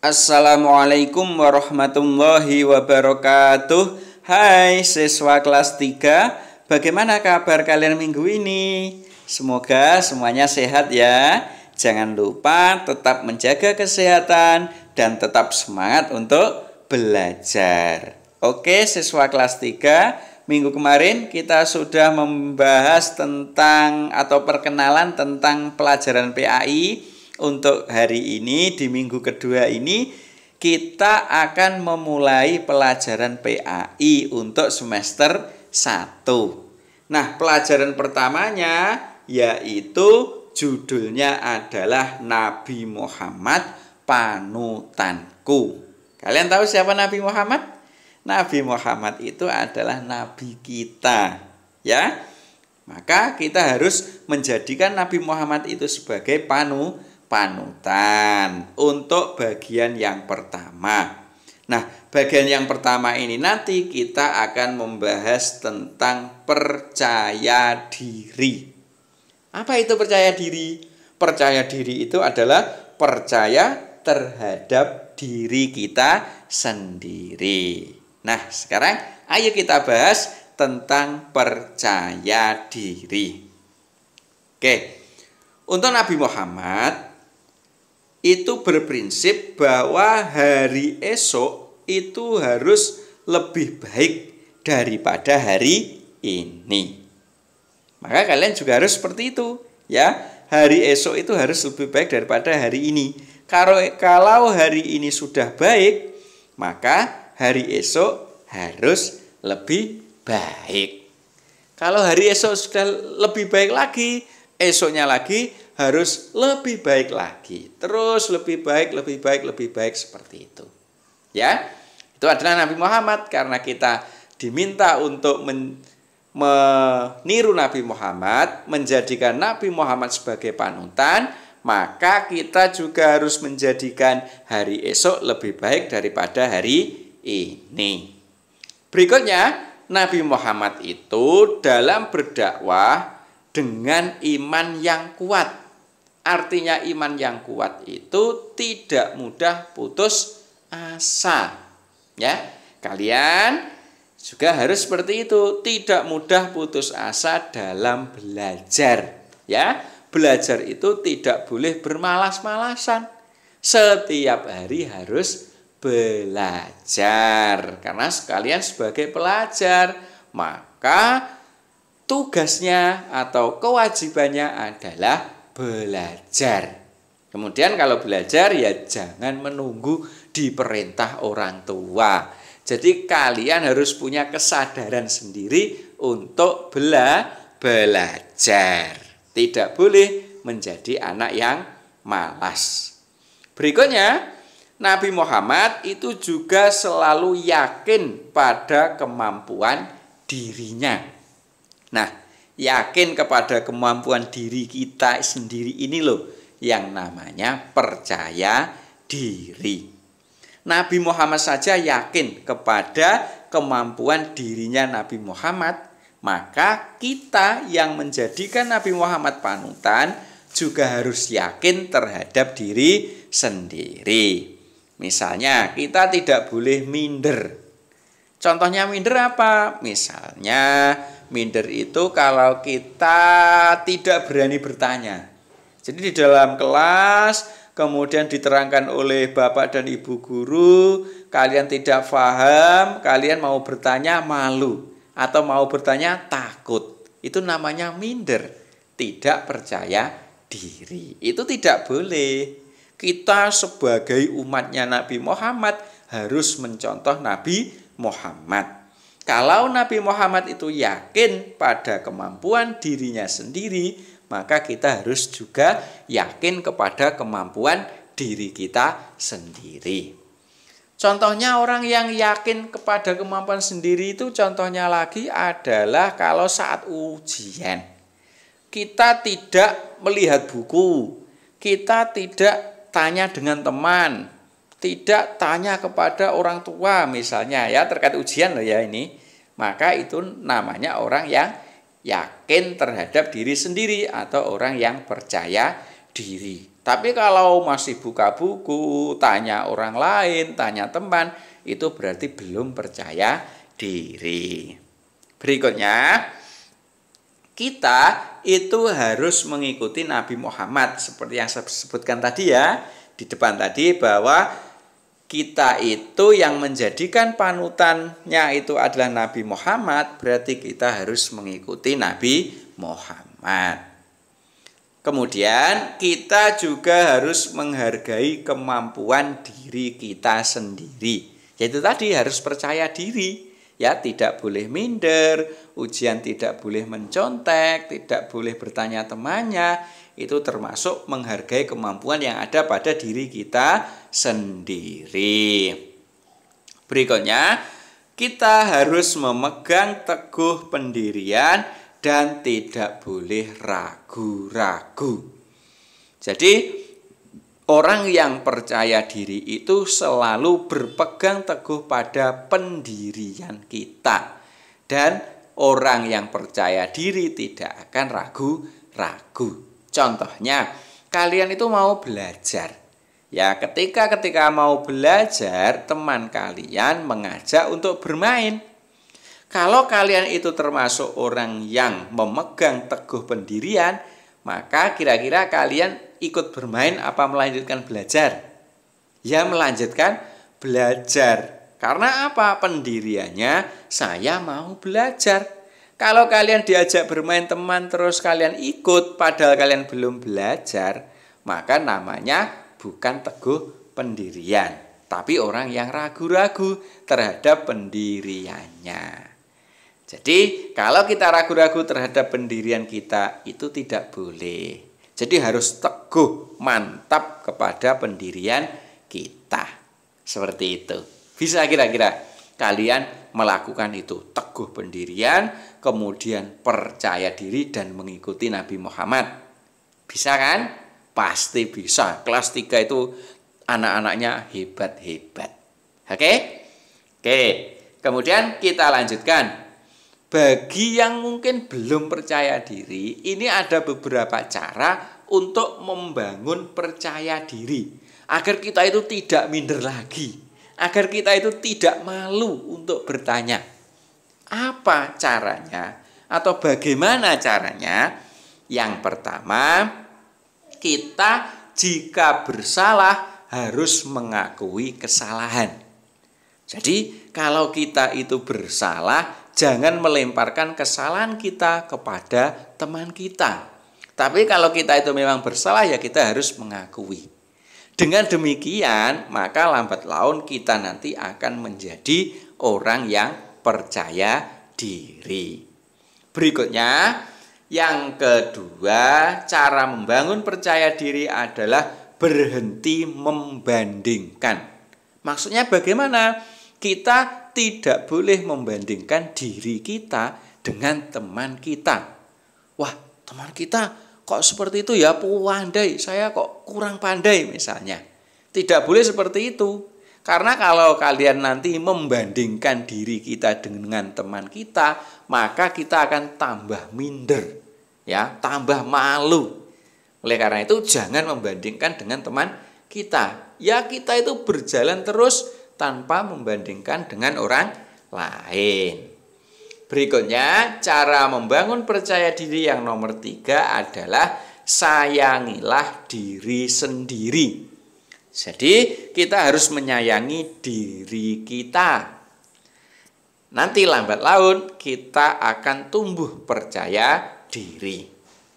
Assalamualaikum warahmatullahi wabarakatuh. Hai siswa kelas 3, bagaimana kabar kalian minggu ini? Semoga semuanya sehat ya. Jangan lupa tetap menjaga kesehatan dan tetap semangat untuk belajar. Oke siswa kelas 3, minggu kemarin kita sudah membahas tentang atau perkenalan tentang pelajaran PAI. Untuk hari ini, di minggu kedua ini, kita akan memulai pelajaran PAI untuk semester 1. Nah, pelajaran pertamanya yaitu judulnya adalah Nabi Muhammad Panutanku. Kalian tahu siapa Nabi Muhammad? Nabi Muhammad itu adalah nabi kita, ya. Maka kita harus menjadikan Nabi Muhammad itu sebagai panutan untuk bagian yang pertama. Nah, bagian yang pertama ini nanti kita akan membahas tentang percaya diri. Apa itu percaya diri? Percaya diri itu adalah percaya terhadap diri kita sendiri. Nah, sekarang ayo kita bahas tentang percaya diri. Oke, untuk Nabi Muhammad itu berprinsip bahwa hari esok itu harus lebih baik daripada hari ini. Maka kalian juga harus seperti itu, ya. Hari esok itu harus lebih baik daripada hari ini. Kalau hari ini sudah baik, maka hari esok harus lebih baik. Kalau hari esok sudah lebih baik lagi, esoknya lagi harus lebih baik lagi. Terus lebih baik seperti itu. Ya. Itu adalah Nabi Muhammad. Karena kita diminta untuk meniru Nabi Muhammad, menjadikan Nabi Muhammad sebagai panutan, maka kita juga harus menjadikan hari esok lebih baik daripada hari ini. Berikutnya, Nabi Muhammad itu dalam berdakwah dengan iman yang kuat. Artinya iman yang kuat itu tidak mudah putus asa. Ya, kalian juga harus seperti itu, tidak mudah putus asa dalam belajar. Ya, belajar itu tidak boleh bermalas-malasan. Setiap hari harus belajar. Karena sekalian sebagai pelajar, maka tugasnya atau kewajibannya adalah belajar. Kemudian kalau belajar ya jangan menunggu diperintah orang tua. Jadi kalian harus punya kesadaran sendiri untuk belajar. Tidak boleh menjadi anak yang malas. Berikutnya, Nabi Muhammad itu juga selalu yakin pada kemampuan dirinya. Nah, yakin kepada kemampuan diri kita sendiri ini loh yang namanya percaya diri. Nabi Muhammad saja yakin kepada kemampuan dirinya Nabi Muhammad, maka kita yang menjadikan Nabi Muhammad panutan juga harus yakin terhadap diri sendiri. Misalnya kita tidak boleh minder. Contohnya minder apa? Misalnya minder itu kalau kita tidak berani bertanya. Jadi di dalam kelas kemudian diterangkan oleh bapak dan ibu guru, kalian tidak paham, kalian mau bertanya malu atau mau bertanya takut. Itu namanya minder, tidak percaya diri. Itu tidak boleh. Kita sebagai umatnya Nabi Muhammad harus mencontoh Nabi Muhammad. Kalau Nabi Muhammad itu yakin pada kemampuan dirinya sendiri, maka kita harus juga yakin kepada kemampuan diri kita sendiri. Contohnya orang yang yakin kepada kemampuan sendiri itu contohnya lagi adalah kalau saat ujian. Kita tidak melihat buku, kita tidak tanya dengan teman, tidak tanya kepada orang tua misalnya ya terkait ujian loh ya ini. Maka itu namanya orang yang yakin terhadap diri sendiri atau orang yang percaya diri. Tapi kalau masih buka buku, tanya orang lain, tanya teman, itu berarti belum percaya diri. Berikutnya, kita itu harus mengikuti Nabi Muhammad. Seperti yang saya sebutkan tadi ya, di depan tadi, bahwa kita itu yang menjadikan panutannya itu adalah Nabi Muhammad, berarti kita harus mengikuti Nabi Muhammad. Kemudian kita juga harus menghargai kemampuan diri kita sendiri. Yaitu tadi harus percaya diri. Ya, tidak boleh minder, ujian tidak boleh mencontek, tidak boleh bertanya temannya. Itu termasuk menghargai kemampuan yang ada pada diri kita sendiri. Berikutnya, kita harus memegang teguh pendirian dan tidak boleh ragu-ragu. Jadi orang yang percaya diri itu selalu berpegang teguh pada pendirian kita. Dan orang yang percaya diri tidak akan ragu-ragu. Contohnya, kalian itu mau belajar. Ya, ketika mau belajar, teman kalian mengajak untuk bermain. Kalau kalian itu termasuk orang yang memegang teguh pendirian, maka kira-kira kalian ikut bermain apa melanjutkan belajar? Ya, melanjutkan belajar. Karena apa? Pendiriannya, saya mau belajar. Kalau kalian diajak bermain teman terus kalian ikut padahal kalian belum belajar, maka namanya bukan teguh pendirian, tapi orang yang ragu-ragu terhadap pendiriannya. Jadi kalau kita ragu-ragu terhadap pendirian kita itu tidak boleh. Jadi harus teguh, mantap kepada pendirian kita. Seperti itu. Bisa kira-kira kalian melakukan itu. Teguh pendirian, kemudian percaya diri dan mengikuti Nabi Muhammad. Bisa kan? Pasti bisa. Kelas 3 itu anak-anaknya hebat-hebat. Oke? Oke. Kemudian kita lanjutkan. Bagi yang mungkin belum percaya diri, ini ada beberapa cara untuk membangun percaya diri. Agar kita itu tidak minder lagi. Agar kita itu tidak malu untuk bertanya. Apa caranya? Atau bagaimana caranya? Yang pertama, kita jika bersalah harus mengakui kesalahan. Jadi kalau kita itu bersalah, jangan melemparkan kesalahan kita kepada teman kita. Tapi kalau kita itu memang bersalah, ya kita harus mengakui. Dengan demikian, maka lambat laun kita nanti akan menjadi orang yang percaya diri. Berikutnya, yang kedua, cara membangun percaya diri adalah berhenti membandingkan. Maksudnya bagaimana? Kita tidak boleh membandingkan diri kita dengan teman kita. Wah, teman kita kok seperti itu ya, pandai, saya kok kurang pandai misalnya. Tidak boleh seperti itu. Karena kalau kalian nanti membandingkan diri kita dengan teman kita, maka kita akan tambah minder, ya, tambah malu. Oleh karena itu jangan membandingkan dengan teman kita. Ya, kita itu berjalan terus tanpa membandingkan dengan orang lain. Berikutnya, cara membangun percaya diri yang nomor 3 adalah sayangilah diri sendiri. Jadi, kita harus menyayangi diri kita. Nanti lambat laun kita akan tumbuh percaya diri.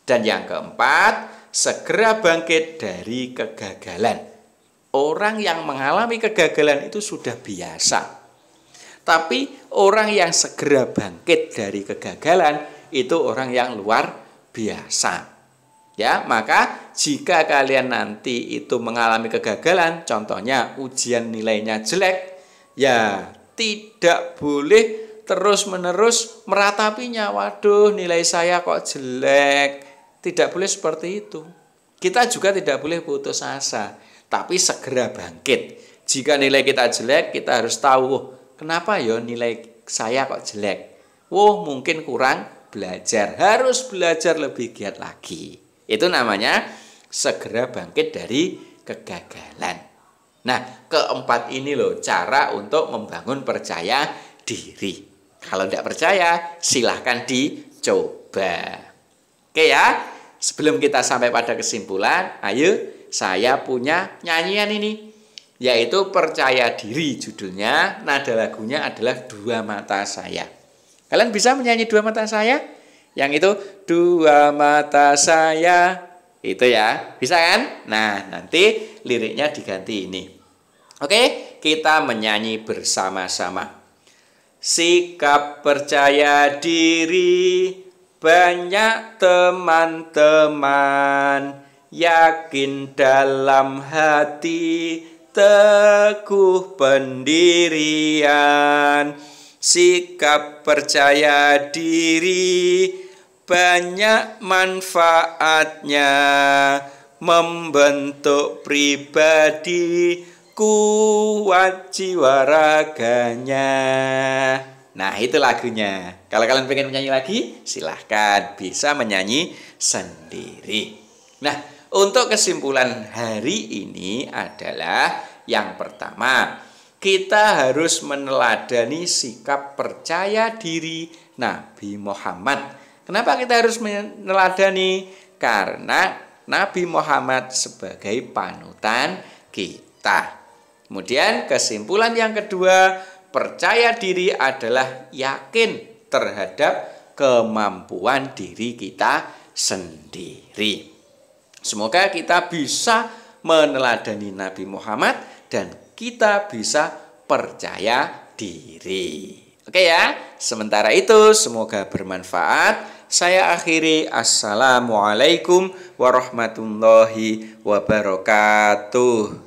Dan yang keempat, segera bangkit dari kegagalan. Orang yang mengalami kegagalan itu sudah biasa. Tapi orang yang segera bangkit dari kegagalan itu orang yang luar biasa. Ya, maka jika kalian nanti itu mengalami kegagalan, contohnya ujian nilainya jelek, ya tidak boleh terus-menerus meratapinya. Waduh, nilai saya kok jelek. Tidak boleh seperti itu. Kita juga tidak boleh putus asa, tapi segera bangkit. Jika nilai kita jelek, kita harus tahu, kenapa ya nilai saya kok jelek? Mungkin kurang belajar. Harus belajar lebih giat lagi. Itu namanya segera bangkit dari kegagalan. Nah, keempat ini loh cara untuk membangun percaya diri. Kalau tidak percaya, silahkan dicoba. Oke ya, sebelum kita sampai pada kesimpulan, ayo saya punya nyanyian ini, yaitu Percaya Diri judulnya. Nada lagunya adalah Dua Mata Saya. Kalian bisa menyanyi Dua Mata Saya? Yang itu dua mata saya, itu ya, bisa kan? Nah, nanti liriknya diganti ini. Oke, kita menyanyi bersama-sama. Sikap percaya diri, banyak teman-teman, yakin dalam hati, teguh pendirian. Sikap percaya diri, banyak manfaatnya, membentuk pribadi, kuat jiwa raganya. Nah, itu lagunya. Kalau kalian pengen menyanyi lagi, silahkan bisa menyanyi sendiri. Nah, untuk kesimpulan hari ini adalah yang pertama, kita harus meneladani sikap percaya diri Nabi Muhammad. Kenapa kita harus meneladani? Karena Nabi Muhammad sebagai panutan kita. Kemudian kesimpulan yang kedua, percaya diri adalah yakin terhadap kemampuan diri kita sendiri. Semoga kita bisa meneladani Nabi Muhammad dan kita bisa percaya diri. Oke ya, sementara itu semoga bermanfaat. Saya akhiri. Assalamualaikum warahmatullahi wabarakatuh.